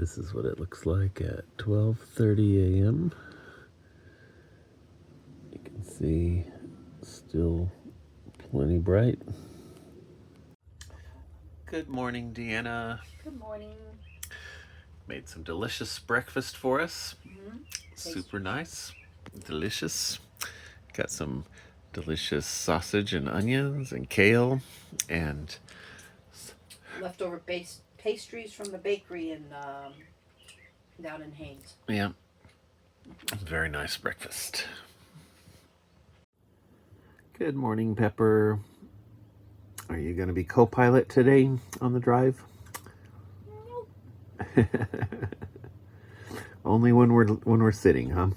This is what it looks like at 12:30 a.m. You can see still plenty bright. Good morning, Deanna. Good morning. Made some delicious breakfast for us. Super nice, delicious. Got some delicious sausage and onions and kale and Leftover pastries from the bakery in down in Haines. Yeah, very nice breakfast. Good morning, Pepper. Are you going to be co-pilot today on the drive? Only when we're sitting, huh?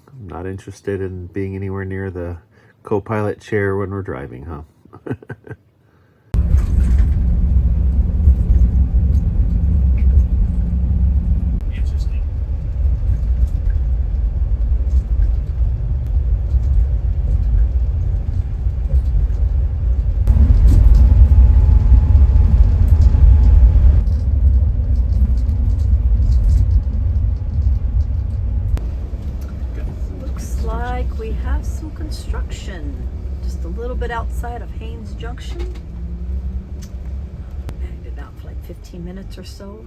I'm not interested in being anywhere near the co-pilot chair when we're driving, huh? Interesting. Looks like we have some construction just a little bit outside of Haines Junction. Maybe about like 15 minutes or so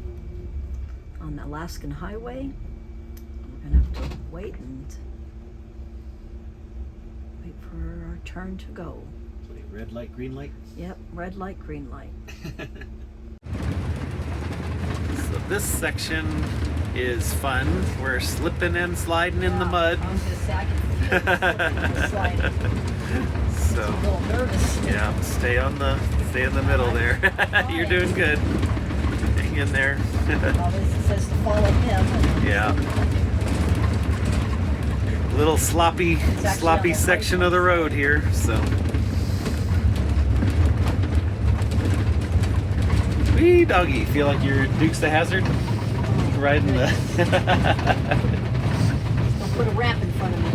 on the Alaskan Highway. We're gonna have to wait for our turn to go. Red light, green light? Yep, red light, green light. So this section is fun. We're slipping and sliding in the mud. I was gonna say, I can feel it slipping and sliding. So I'm a little nervous. yeah, stay in the middle there. You're doing good. Hang in there. Obviously it says to follow him. Yeah. Little sloppy section of the road here, so. Wee doggy, feel like you're Dukes of Hazzard? Riding the. Don't put a ramp in front of me.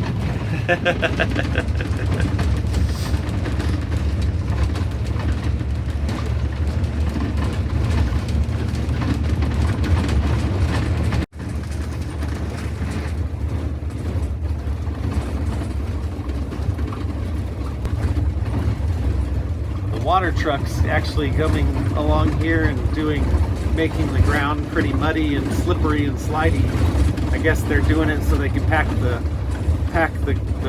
Water trucks actually coming along here and making the ground pretty muddy and slippery and slidey. I guess they're doing it so they can pack the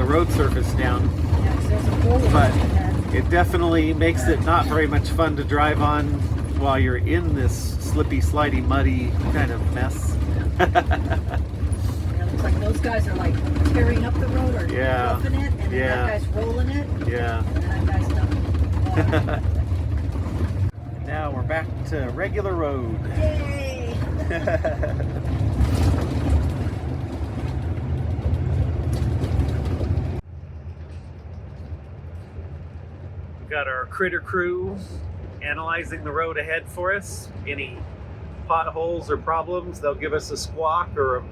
road surface down. Yeah, 'cause there's a hole in But there. it definitely makes it not very much fun to drive on while you're in this slippy, slidey, muddy kind of mess. Yeah, looks like those guys are like tearing up the road or Yeah. roughing it, and then Yeah. that guy's rolling it, Yeah. and then that guy's dumping it. Now we're back to regular road. Yay! We've got our critter crew analyzing the road ahead for us. Any potholes or problems, they'll give us a squawk or a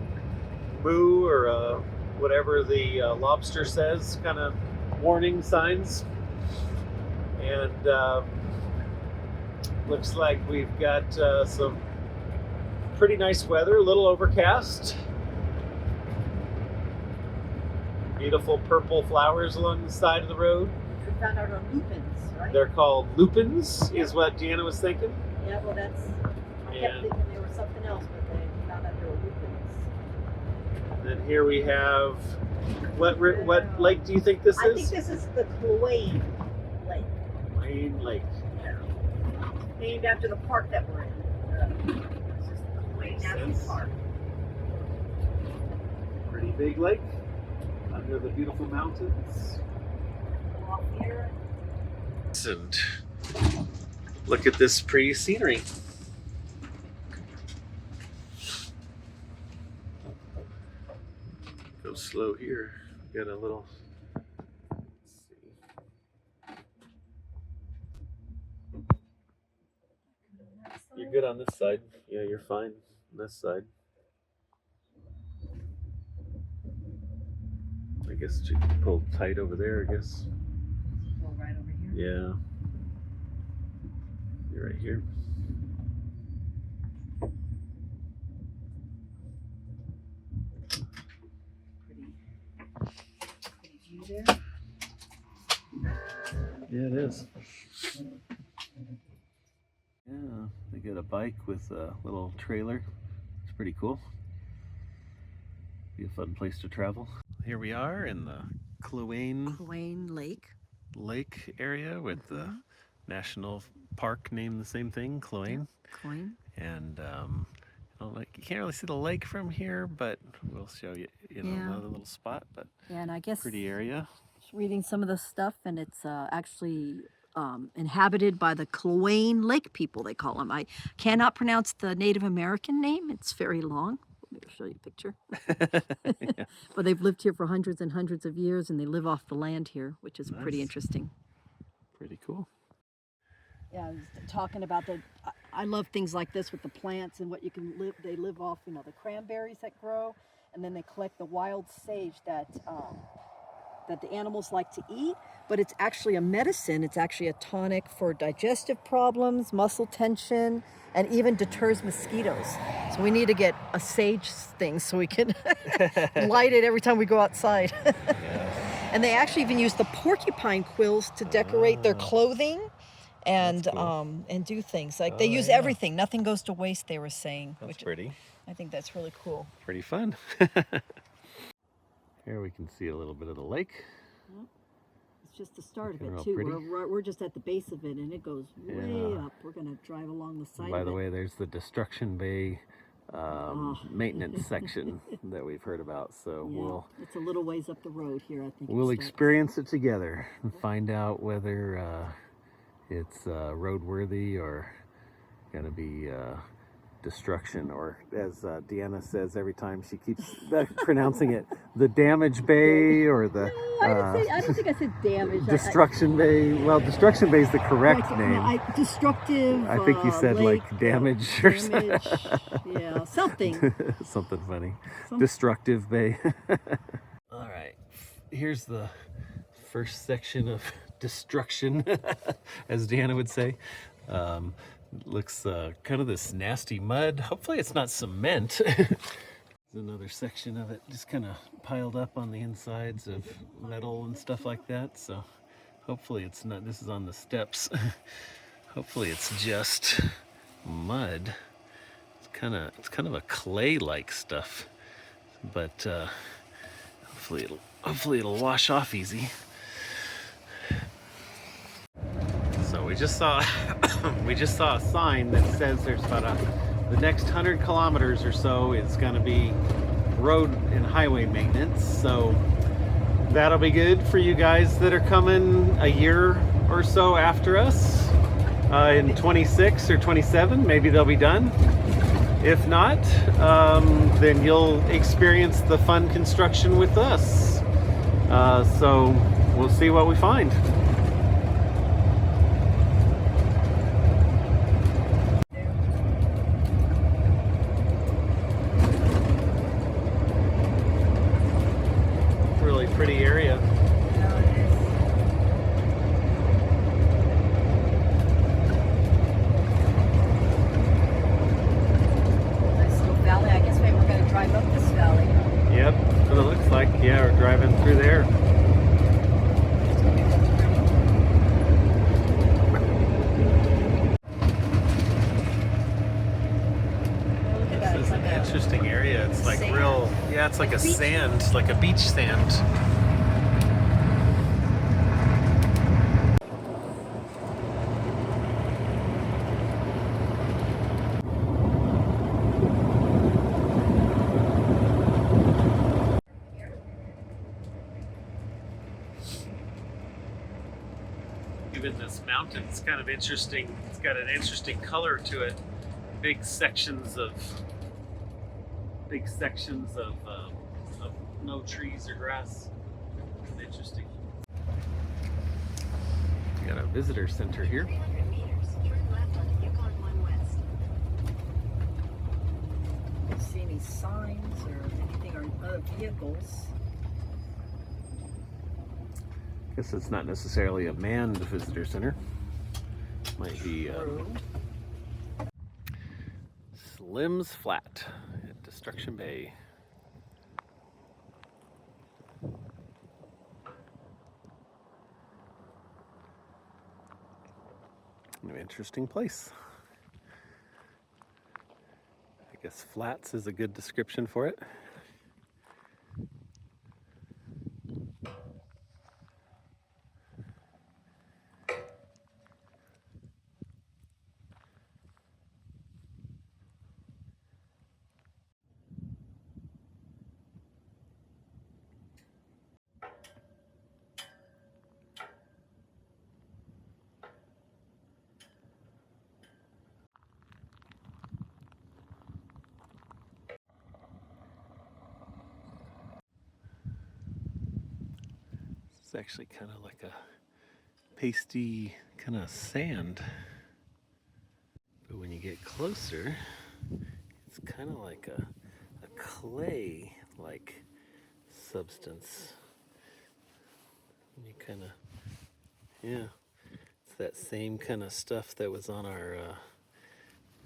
moo or a whatever the lobster says, kind of warning signs. And looks like we've got some pretty nice weather, a little overcast. Beautiful purple flowers along the side of the road. We found out our lupins, right? They're called lupins, is what Deanna was thinking. Yeah, well that's, I kept thinking they were something else, but they found out they were lupins. And here we have, what lake do you think this I is? think this is the Kluane Lake, Kluane Lake. named after the park that we're in. This is the Kluane National Park. Pretty big lake under the beautiful mountains. Off here. And look at this pretty scenery. Go slow here. Got a little. Let's see. You're good on this side. Yeah, you're fine on this side. I guess you can pull tight over there, I guess. Go right over here. Yeah. You're right here. Yeah, it is. Yeah, they got a bike with a little trailer. It's pretty cool. Be a fun place to travel. Here we are in the Kluane Lake. Lake area with the national park named the same thing, Kluane. Yeah, Kluane. And you can't really see the lake from here, but we'll show you, another little spot. But yeah, and I guess pretty area. Reading some of the stuff, and it's actually inhabited by the Kluane Lake people, they call them. I cannot pronounce the Native American name. It's very long. Let me show you a picture. Yeah. But they've lived here for hundreds and hundreds of years, and they live off the land here, which is Nice. Pretty interesting. Pretty cool. Yeah, I was talking about I love things like this with the plants and what you can live. They live off, the cranberries that grow, and then they collect the wild sage that the animals like to eat, but it's actually a medicine. It's actually a tonic for digestive problems, muscle tension, and even deters mosquitoes. So we need to get a sage thing so we can light it every time we go outside. Yeah. And they actually even use the porcupine quills to decorate their clothing and cool. And do things. Like they use everything. Nothing goes to waste, they were saying. That's pretty. I think that's really cool. Pretty fun. Here we can see a little bit of the lake. It's just the start of Looking it, real too. pretty. We're just at the base of it, and it goes way up. We're going to drive along the side of it. By the way, there's the Destruction Bay maintenance section that we've heard about. So it's a little ways up the road here, I think. we'll experience it together and find out whether it's roadworthy or going to be destruction, or as Deanna says every time, she keeps pronouncing it, the Damage Bay or the I don't think I said damage. Destruction Bay. Well, Destruction Bay is the correct name. Destructive. I think you said lake, like damage or something. Yeah, something. Something funny. Destructive Bay. All right, here's the first section of destruction, as Deanna would say. Looks kind of this nasty mud. Hopefully it's not cement. There's another section of it just kind of piled up on the insides of metal and stuff like that. So hopefully it's not, this is on the steps. Hopefully it's just mud. It's kind of a clay-like stuff, but hopefully it'll wash off easy. So we just saw a sign that says there's about the next 100 kilometers or so is going to be road and highway maintenance. So that'll be good for you guys that are coming a year or so after us in 26 or 27. Maybe they'll be done. If not, then you'll experience the fun construction with us. So we'll see what we find. Pretty area. Nice little valley. I guess maybe we're going to drive up this valley. Yep, that's what it looks like. Yeah, we're driving through there. This is an interesting area. It's like sand. It's like a sand, like a beach sand. Even this mountain's kind of interesting. It's got an interesting color to it. Big sections of no trees or grass. It's interesting. We got a visitor center here. 300 meters, turn left on Yukon 1 West. Don't see any signs or anything or other vehicles. Guess it's not necessarily a manned visitor center. Might be Slim's Flat at Destruction Bay. An interesting place. I guess flats is a good description for it. It's actually kind of like a pasty kind of sand. But when you get closer, it's kind of like a clay-like substance. And you kind of, yeah, it's that same kind of stuff that was on our,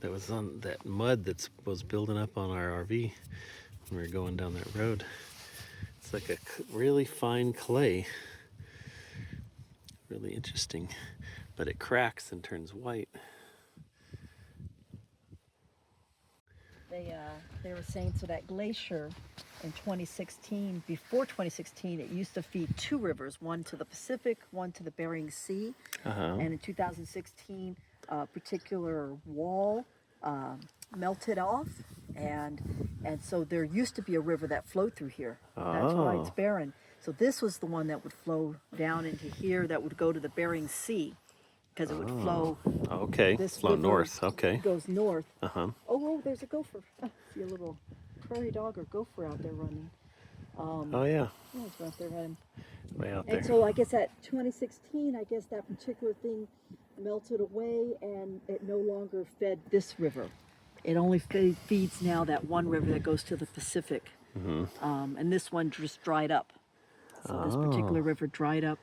that was on that mud that was building up on our RV when we were going down that road. It's like a really fine clay. Really interesting, but it cracks and turns white. They were saying, so that glacier in 2016, before 2016, it used to feed two rivers, one to the Pacific, one to the Bering Sea. And in 2016, a particular wall melted off, and so there used to be a river that flowed through here. That's why it's barren. So this was the one that would flow down into here, that would go to the Bering Sea, because it would flow. Okay, This flow river north. Okay. goes north. Uh-huh. There's a gopher. See a little prairie dog or gopher out there running. Oh yeah. Yeah, it's out there running. Way out there. And so I guess at 2016, I guess that particular thing melted away, and it no longer fed this river. It only feeds now that one river that goes to the Pacific. And this one just dried up. So this particular river dried up.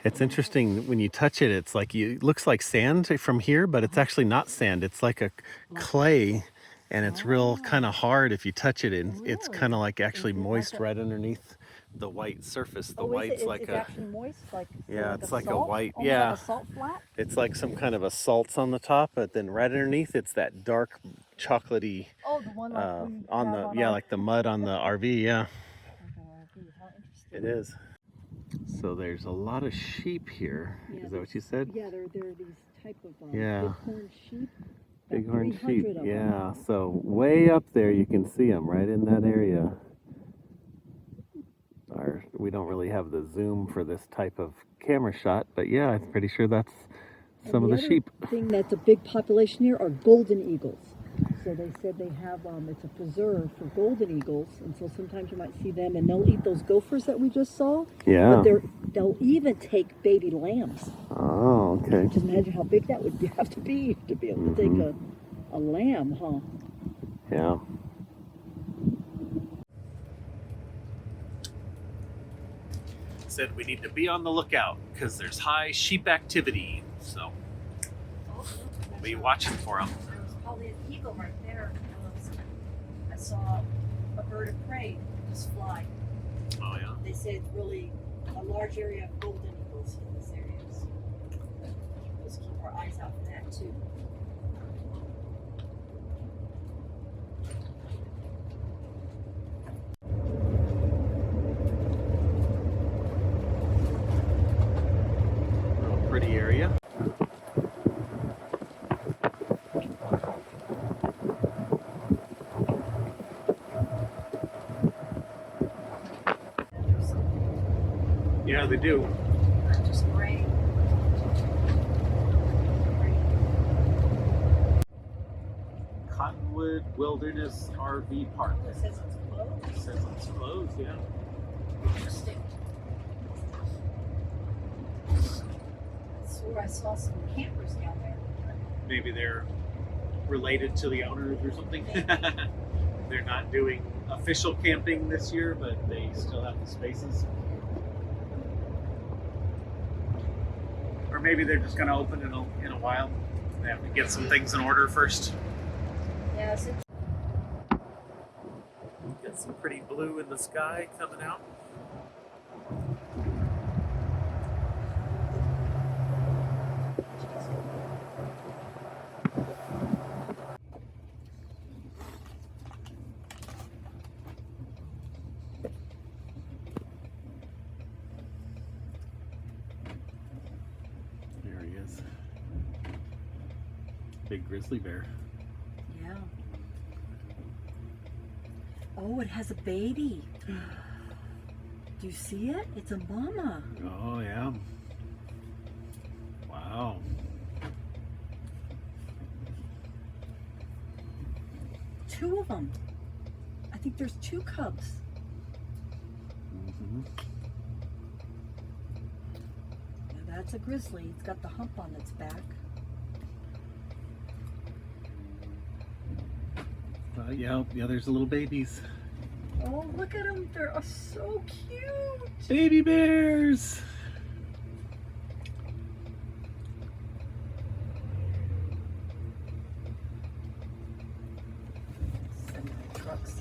It's interesting when you touch it. It's like it looks like sand from here, but it's actually not sand. It's like a clay, and it's real kind of hard if you touch it. And it's kind of like actually moist right underneath the white surface. The white's like it's a actually moist, like it's like a salt? white. Almost Yeah, like a salt flat. it's like some kind of a salt's on the top, but then right underneath it's that dark chocolatey Oh, the one like we on have the on our- like the mud on the RV. Yeah, How interesting. it is. So there's a lot of sheep here. Yeah, Is that what you said? Yeah, there are these type of Yeah. bighorn sheep. Bighorn 300 sheep. of them. Yeah. So way up there you can see them right in that area. We don't really have the zoom for this type of camera shot, but yeah, I'm pretty sure that's some of the sheep. The thing that's a big population here are golden eagles. So they said they have, it's a preserve for golden eagles, and so sometimes you might see them, and they'll eat those gophers that we just saw. Yeah. But they'll even take baby lambs. Oh, okay. Just imagine how big that would have to be able to take a lamb, huh? Yeah. Said we need to be on the lookout because there's high sheep activity, so we'll be watching for them. There was probably an eagle right there. I saw a bird of prey just fly. Oh yeah. They say it's really a large area of golden eagles in this area. So let's keep our eyes out for that too. Real pretty area. Yeah, they do. Not just gray. Cottonwood Wilderness RV Park. It says it's closed. It says it's closed, yeah. Interesting. I swore I saw some campers down there. Maybe they're related to the owners or something. They're not doing official camping this year, but they still have the spaces. Or maybe they're just going to open in a while. They have to get some things in order first. Yeah, it's Got some pretty blue in the sky coming out. is. Big grizzly bear. Yeah. Oh, it has a baby. Do you see it? It's a mama. Oh, yeah. Wow. Two of them. I think there's two cubs. Mm-hmm. Now that's a grizzly. It's got the hump on its back. Yeah, there's the little babies. Oh, look at them. They're so cute. Baby bears. Semi-trucks.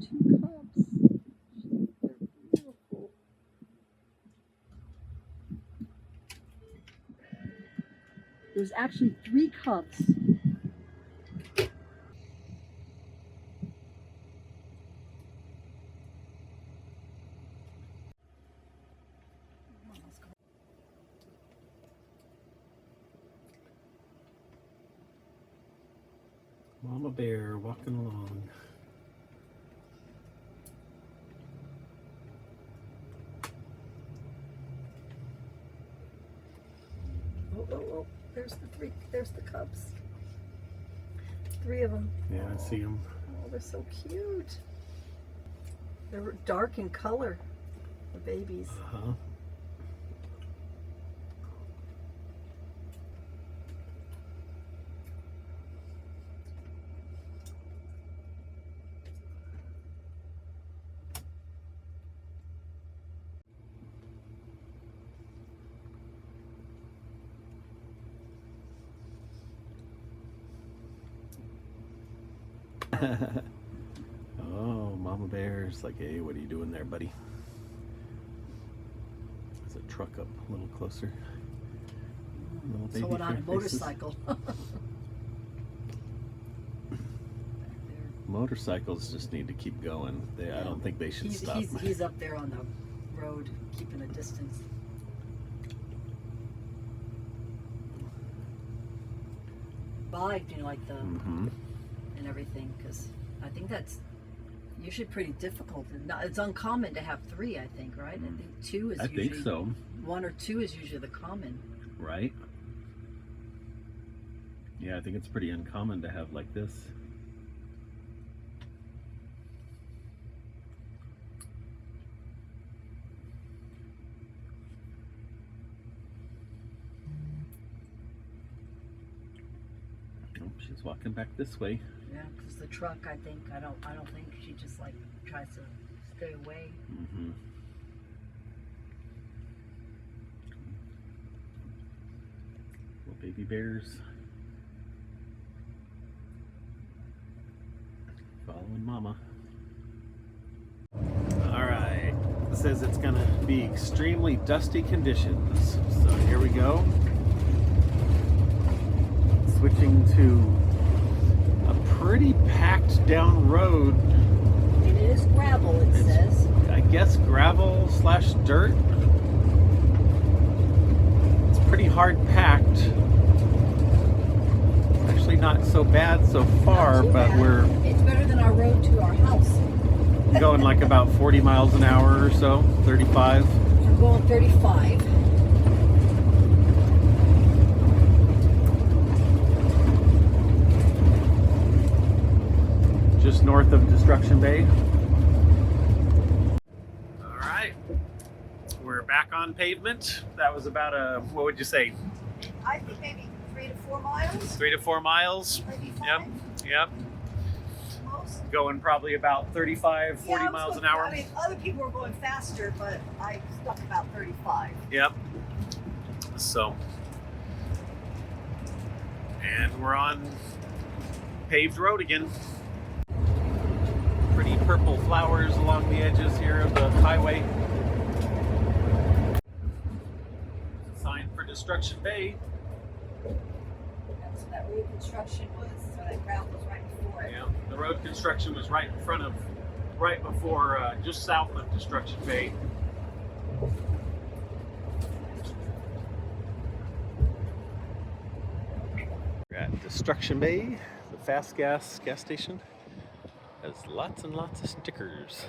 Two cubs. They're beautiful. There's actually 3 cubs. Mama bear walking along. Oh, there's the cubs. 3 of them. Yeah, I see them. Oh, they're so cute. They're dark in color, the babies. Uh-huh. Oh, Mama Bear's like, hey, what are you doing there, buddy? There's a truck up a little closer. Little baby Someone on a faces. motorcycle. Motorcycles just need to keep going. I don't think they should stop. He's up there on the road, keeping a distance. Like the Mm-hmm. and everything, because I think that's usually pretty difficult. It's uncommon to have 3, I think, right? I think 2 is usually. I think so. 1 or 2 is usually the common. Right? Yeah, I think it's pretty uncommon to have like this. Oh, she's walking back this way. Yeah, because the truck, I don't think she just like tries to stay away. Mm-hmm. Little baby bears. Following Mama. Alright. It says it's going to be extremely dusty conditions. So here we go. Switching to a pretty packed down road. It is gravel, it says. I guess gravel / dirt. It's pretty hard packed. Actually not so bad so far, but it's better than our road to our house. we're going like about 40 miles an hour or so, 35. We're going 35. Just north of Destruction Bay. All right, we're back on pavement. That was about what would you say? I think maybe 3 to 4 miles. 3 to 4 miles. Maybe 5. Yep. Most. Going probably about 35, 40 miles an hour. I mean, other people were going faster, but I stuck about 35. Yep. So, and we're on paved road again. Pretty purple flowers along the edges here of the highway. Sign for Destruction Bay. That's what that road construction was, so that gravel was right before it. Yeah, the road construction was right before, just south of Destruction Bay. We're at Destruction Bay, the fast gas station. Has lots and lots of stickers.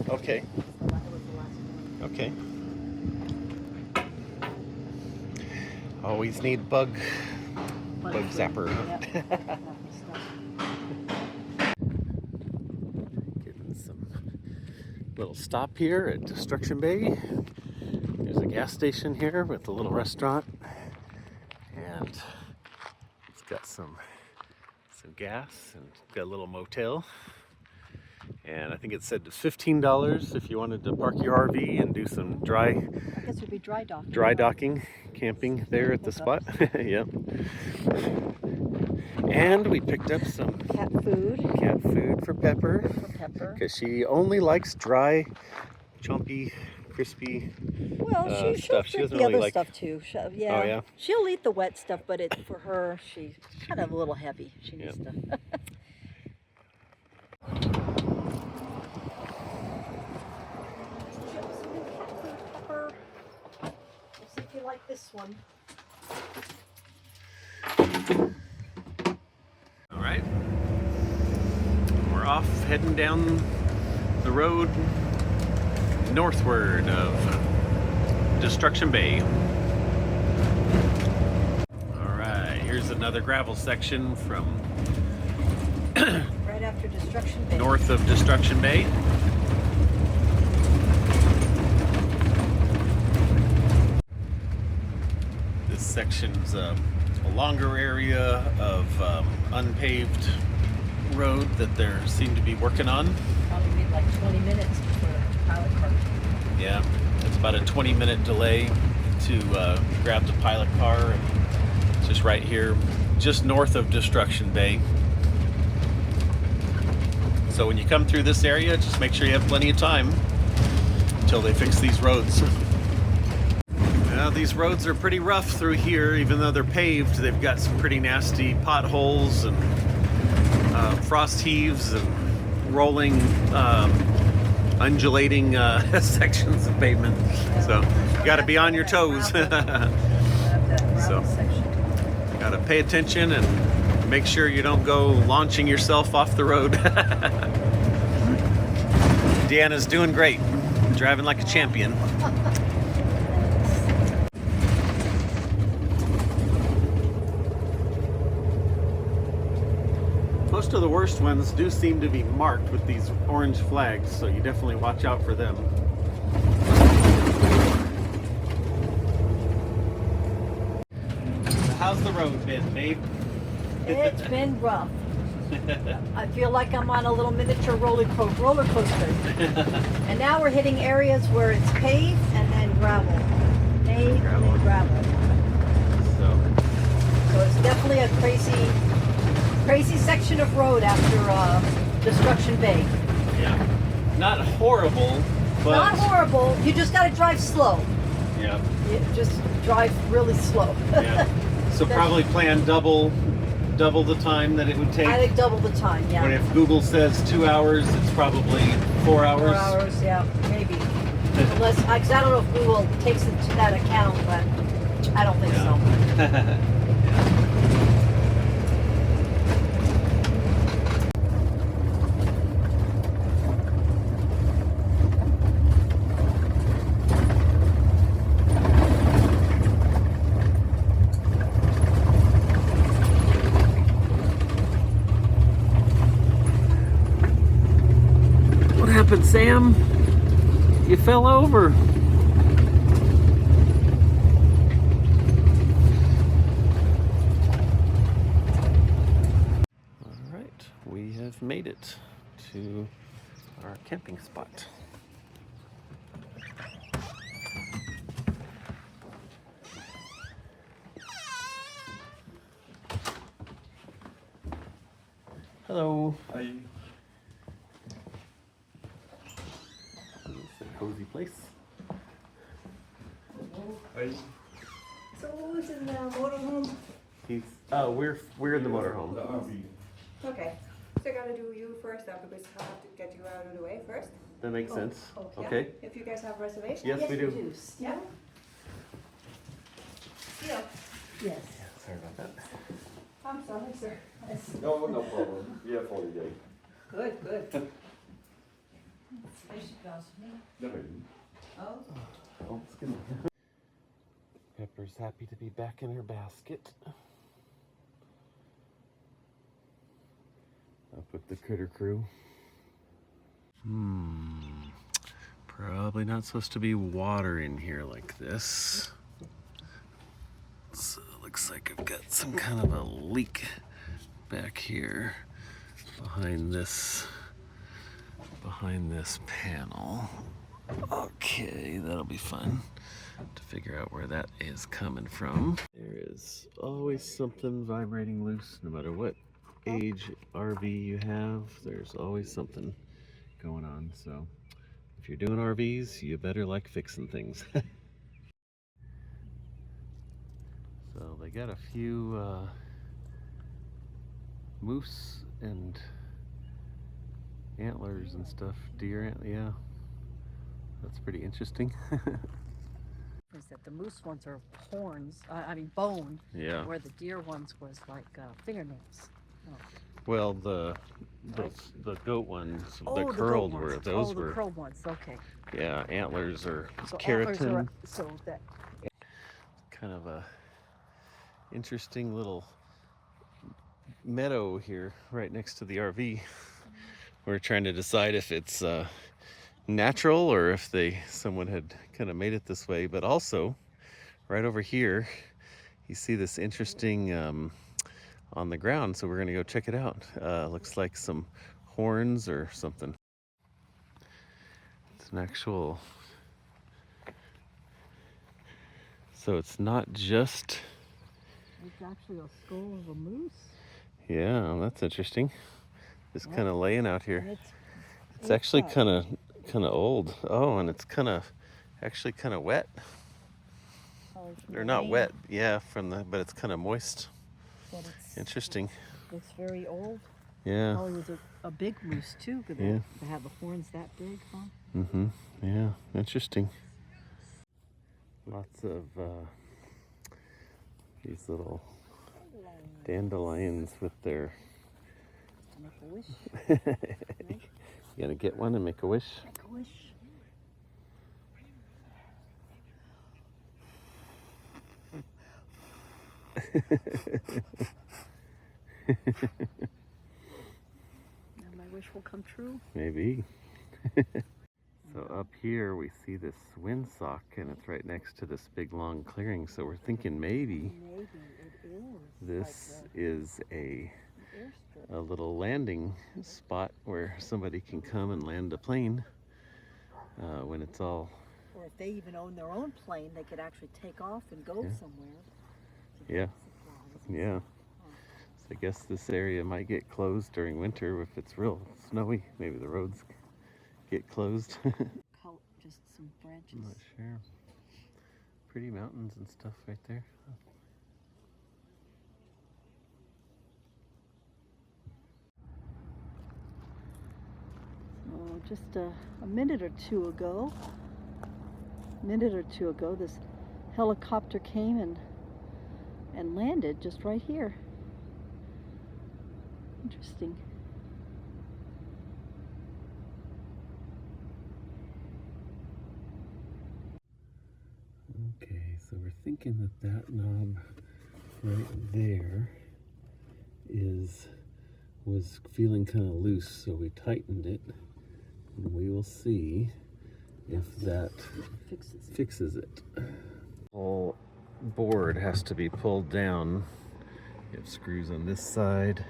Okay. Okay. Always need bug zapper. Getting some little stop here at Destruction Bay. There's a gas station here with a little restaurant, and it's got some gas and got a little motel. And I think it said $15 if you wanted to park your RV and do some I guess it would be dry docking, camping there at the spot. Yep. And we picked up some cat food for Pepper, because she only likes dry, chompy, crispy Well, she'll stuff. She drink doesn't the really other like. stuff too. Oh yeah. She'll eat the wet stuff, but for her, she's kind of a little heavy. She needs to. We'll see if you like this one. All right. We're off heading down the road northward of Destruction Bay. All right, here's another gravel section from Right after Destruction Bay. north of Destruction Bay. This section's a longer area of unpaved road that they seem to be working on. Probably need like 20 minutes for a pilot car. Yeah, it's about a 20-minute delay to grab the pilot car. It's just right here, just north of Destruction Bay. So when you come through this area, just make sure you have plenty of time until they fix these roads. Now, these roads are pretty rough through here, even though they're paved. They've got some pretty nasty potholes and frost heaves and rolling, undulating sections of pavement. So you got to be on your toes. So got to pay attention and make sure you don't go launching yourself off the road. Deanna's doing great, driving like a champion. Most of the worst ones do seem to be marked with these orange flags, so you definitely watch out for them. So how's the road been, babe? It's been rough. I feel like I'm on a little miniature roller coaster. And now we're hitting areas where it's paved and then gravel. Paved and then gravel. So it's definitely a crazy section of road after Destruction Bay. Yeah. Not horrible, but... Not horrible. You just got to drive slow. Yeah. You just drive really slow. Yeah. So probably plan double the time that it would take. I think double the time, yeah. But if Google says 2 hours, it's probably 4 hours. 4 hours, yeah, maybe. Unless, because I don't know if Google takes into that account, but I don't think so. What happened, Sam? You fell over. All right, we have made it to our camping spot. Hello. Hi. It's a cozy place. Hi. So who's in the motorhome? We're in the motorhome. The RV. Okay. So I gotta do you first then because I have to get you out of the way first. That makes sense. okay. Okay. If you guys have reservations. Yes, we do. Yeah. Yeah. Yes. Sorry about that. I'm sorry, sir. No, no problem. You have holiday. Good, good. No. Oh. Oh, it's good. Pepper's happy to be back in her basket. Up with the critter crew. Probably not supposed to be water in here like this. So it looks like I've got some kind of a leak back here behind this panel. Okay, that'll be fun to figure out where that is coming from. There is always something vibrating loose, no matter what age RV you have, there's always something going on. So if you're doing RVs, you better like fixing things. So they got a few moose and antlers and stuff, deer, yeah. That's pretty interesting. Is that the moose ones are horns, I mean bone, Yeah. where the deer ones was like fingernails. Well, the goat ones, Oh, the goat curled ones. were those oh, the were curled ones, okay. yeah, antlers are So keratin. antlers are, so that Kind of a interesting little meadow here right next to the RV. We're trying to decide if it's natural or if someone had kind of made it this way. But also right over here you see this interesting on the ground, so we're gonna go check it out. Looks like some horns or something. It's an actual, so it's not just, it's actually a skull of a moose. yeah, that's interesting. Just kind of laying out And here. It's actually fat. kind of old. Oh, and it's actually kind of wet. Oh, it's Or not rain, wet, yeah, but it's kind of moist. but it's, Interesting. looks very old. Yeah. Probably was a big moose too, because Yeah. they have the horns that big, huh? Mm-hmm. Yeah, interesting. Lots of these little dandelions with their... Make a wish. You gonna get one and make a wish? Make a wish. Now my wish will come true. Maybe. So up here we see this windsock, and it's right next to this big long clearing, so we're thinking maybe Maybe it is. this is a Airstrip. little landing spot where somebody can come and land a plane when it's all... Or if they even own their own plane, they could actually take off and go Yeah. somewhere. to Yeah. get supplies and Yeah. stuff. So I guess this area might get closed during winter if it's real snowy. Maybe the roads get closed. Just some branches. I'm not sure. Pretty mountains and stuff right there. So just a minute or two ago, this helicopter came and landed just right here. Interesting. Okay, so we're thinking that knob right there was feeling kind of loose, so we tightened it, and we will see if that fixes it. Whole board has to be pulled down. You have screws on this side,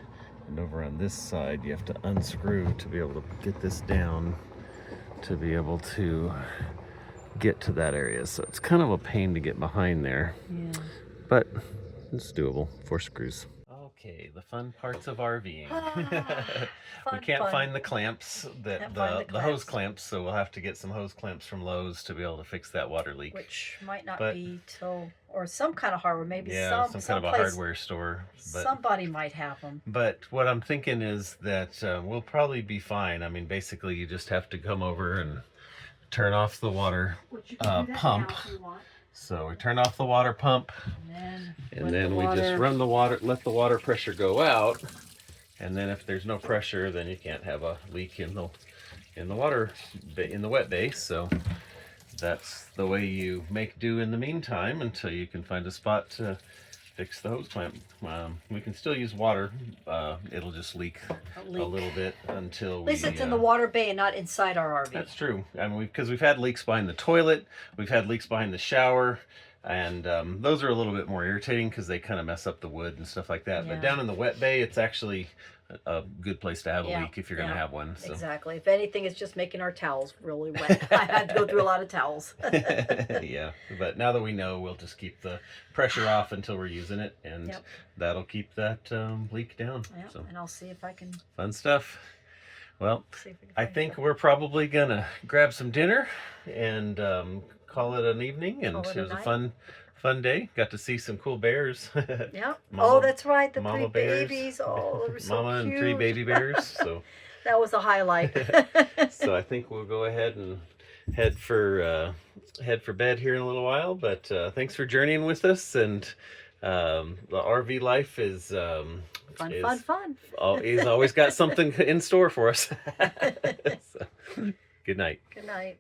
and over on this side you have to unscrew to be able to get this down to be able to get to that area. So it's kind of a pain to get behind there, Yeah. but it's doable. 4 screws. Okay, the fun parts of RVing. We Fun, can't fun. find the clamps, Can't find the hose clamps. clamps, so we'll have to get some hose clamps from Lowe's to be able to fix that water leak. Which might not But- be till, or some kind of hardware, maybe Yeah, some kind of a someplace hardware store. But somebody might have them. But what I'm thinking is that we'll probably be fine. I mean, basically, you just have to come over and turn off the water pump. So we turn off the water pump, and then we just run the water, let the water pressure go out. And then if there's no pressure, then you can't have a leak in the water, in the wet base. So that's the way you make do in the meantime until you can find a spot to fix the hose clamp. We can still use water. It'll just leak a little bit until At least it's in the water bay and not inside our RV. That's true. I mean, because we've had leaks behind the toilet, we've had leaks behind the shower, and those are a little bit more irritating because they kind of mess up the wood and stuff like that. Yeah. But down in the wet bay, it's actually a good place to have a Yeah, leak if you're going to have one. So. Exactly. If anything, it's just making our towels really wet. I had to go through a lot of towels. Yeah, but now that we know, we'll just keep the pressure off until we're using it, and Yep. that'll keep that leak down. Yep, So and I'll see if I can fun stuff. Well, see if we can I find think something. we're probably gonna grab some dinner and call it an evening. And Call it it a was a night. fun day. Got to see some cool bears. Yeah. Mama- Oh, that's right. The Mama 3 bears. babies. Oh, they were so Mama cute. and 3 baby bears. So, That was a highlight. so I think we'll go ahead and head for bed here in a little while. But thanks for journeying with us. And the RV life is Fun, is, fun, fun. He's always got something in store for us. So, good night. Good night.